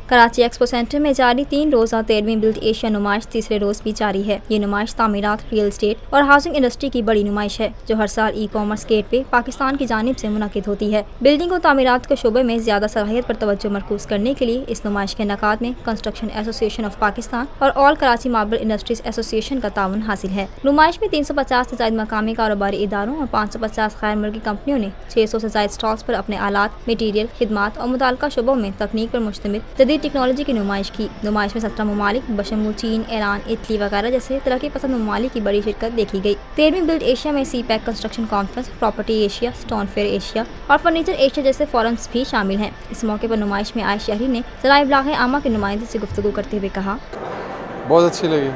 Karachi expo centre میں جاری 3 روزہ 13ویں بلڈ ایشیا نمائش تیسرے روز بھی جاری ہے۔ یہ نمائش تعمیرات، ریئل اسٹیٹ اور ہاؤسنگ انڈسٹری کی بڑی نمائش ہے جو ہر سال ای کامرس گیٹ وے پاکستان کی جانب سے منعقد ہوتی ہے۔ بلڈنگ اور تعمیرات کے شعبے میں زیادہ صلاحیت پر توجہ مرکوز کرنے کے لیے اس نمائش کے انعقاد میں کنسٹرکشن ایسوسی آف پاکستان اور آل کراچی ماربل انڈسٹریز ایسوسی کا تعاون حاصل ہے۔ نمائش میں 350 سے زائد مقامی کاروباری اداروں اور 550 غیر ملکی کمپنیوں نے 600 سے زائد اسٹالز پر اپنے آلات، مٹیریل، خدمات اور متعلقہ شعبوں میں تکنیک پر مشتمل جدید ٹیکنالوجی کی نمائش کی۔ نمائش میں 17 ممالک بشمول چین، ایران، اٹلی وغیرہ جیسے ترقی پسند ممالک کی بڑی شرکت دیکھی گئی۔ 13ویں بلڈ ایشیا میں CPEC construction conference, property Asia, stone fair Asia اور فرنیچر ایشیا جیسے فورمز بھی شامل ہیں۔ اس موقع پر نمائش میں آئے شہری نے ذرائع ابلاغ عامہ کے نمائندے سے گفتگو کرتے ہوئے کہا، بہت اچھی لگی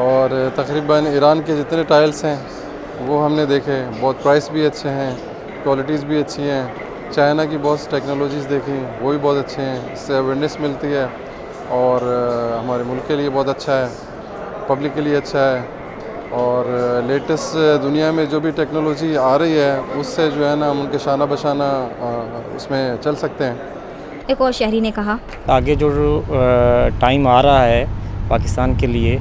اور تقریباً ایران کے جتنے ٹائلس ہیں وہ ہم نے دیکھے، بہت پرائس بھی اچھے ہیں، کوالٹیز بھی اچھی ہیں۔ چائنا کی بہت ٹیکنالوجیز دیکھی، وہ بھی بہت اچھے ہیں، اس سے اویئرنیس ملتی ہے اور ہمارے ملک کے لیے بہت اچھا ہے، پبلک کے لیے اچھا ہے۔ اور لیٹسٹ دنیا میں جو بھی ٹیکنالوجی آ رہی ہے اس سے جو ہے نا ہم ان کے شانہ بشانہ اس میں چل سکتے ہیں۔ ایک اور شہری نے کہا، آگے جو ٹائم آ رہا ہے پاکستان کے لیے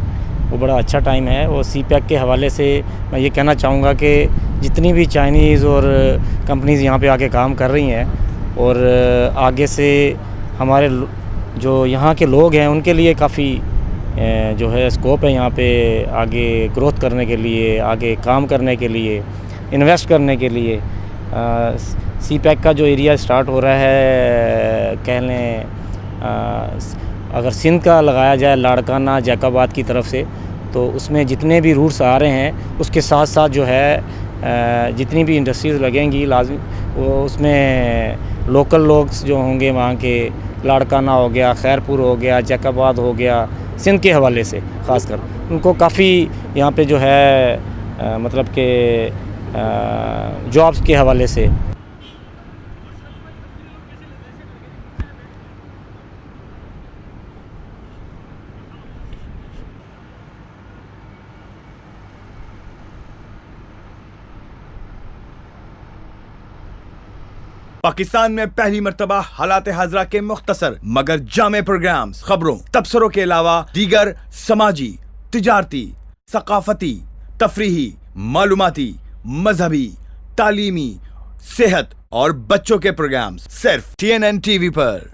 وہ بڑا اچھا ٹائم ہے، اور سی پیک کے حوالے سے میں یہ کہنا چاہوں گا کہ جتنی بھی چائنیز اور کمپنیز یہاں پہ آ کے کام کر رہی ہیں اور آگے سے ہمارے جو یہاں کے لوگ ہیں ان کے لیے کافی جو ہے اسکوپ ہے یہاں پہ آگے گروتھ کرنے کے لیے، آگے کام کرنے کے لیے، انویسٹ کرنے کے لیے۔ سی پیک کا جو ایریا سٹارٹ ہو رہا ہے کہہ لیں اگر سندھ کا لگایا جائے لاڑکانہ جیکاباد کی طرف سے، تو اس میں جتنے بھی روٹس آ رہے ہیں اس کے ساتھ ساتھ جو ہے جتنی بھی انڈسٹریز لگیں گی لازمی وہ اس میں لوکل لوگ جو ہوں گے وہاں کے، لاڑکانہ ہو گیا، خیرپور ہو گیا، جیکاباد ہو گیا، سندھ کے حوالے سے خاص کر ان کو کافی یہاں پہ جو ہے مطلب کہ جابس کے حوالے سے۔ پاکستان میں پہلی مرتبہ حالات حاضرہ کے مختصر مگر جامع پروگرامز، خبروں، تبصروں کے علاوہ دیگر سماجی، تجارتی، ثقافتی، تفریحی، معلوماتی، مذہبی، تعلیمی، صحت اور بچوں کے پروگرامز صرف TNN TV پر۔